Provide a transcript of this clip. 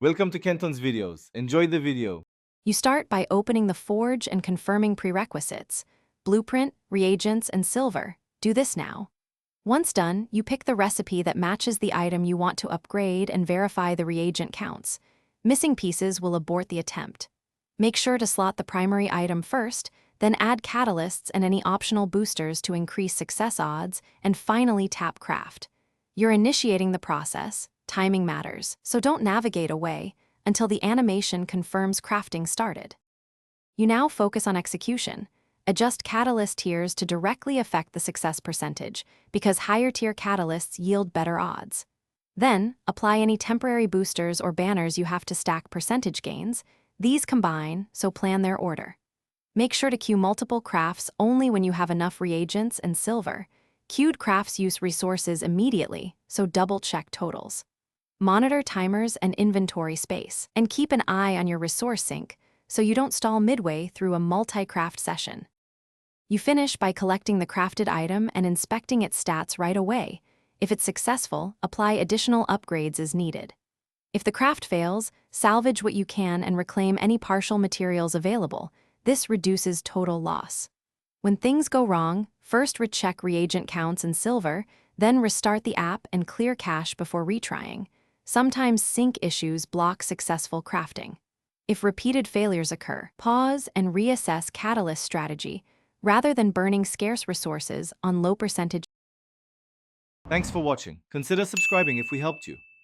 Welcome to Kenton's videos. Enjoy the video. You start by opening the forge and confirming prerequisites: blueprint, reagents, and silver. Do this now. Once done, you pick the recipe that matches the item you want to upgrade and verify the reagent counts. Missing pieces will abort the attempt. Make sure to slot the primary item first, then add catalysts and any optional boosters to increase success odds, and finally tap craft. You're initiating the process. Timing matters, so don't navigate away until the animation confirms crafting started. You now focus on execution. Adjust catalyst tiers to directly affect the success percentage, because higher tier catalysts yield better odds. Then, apply any temporary boosters or banners you have to stack percentage gains. These combine, so plan their order. Make sure to queue multiple crafts only when you have enough reagents and silver. Queued crafts use resources immediately, so double-check totals. Monitor timers and inventory space, and keep an eye on your resource sink so you don't stall midway through a multi-craft session. You finish by collecting the crafted item and inspecting its stats right away. If it's successful, apply additional upgrades as needed. If the craft fails, salvage what you can and reclaim any partial materials available. This reduces total loss. When things go wrong, first recheck reagent counts and silver, then restart the app and clear cache before retrying. Sometimes sync issues block successful crafting. If repeated failures occur, pause and reassess catalyst strategy rather than burning scarce resources on low percentage. Thanks for watching. Consider subscribing if we helped you.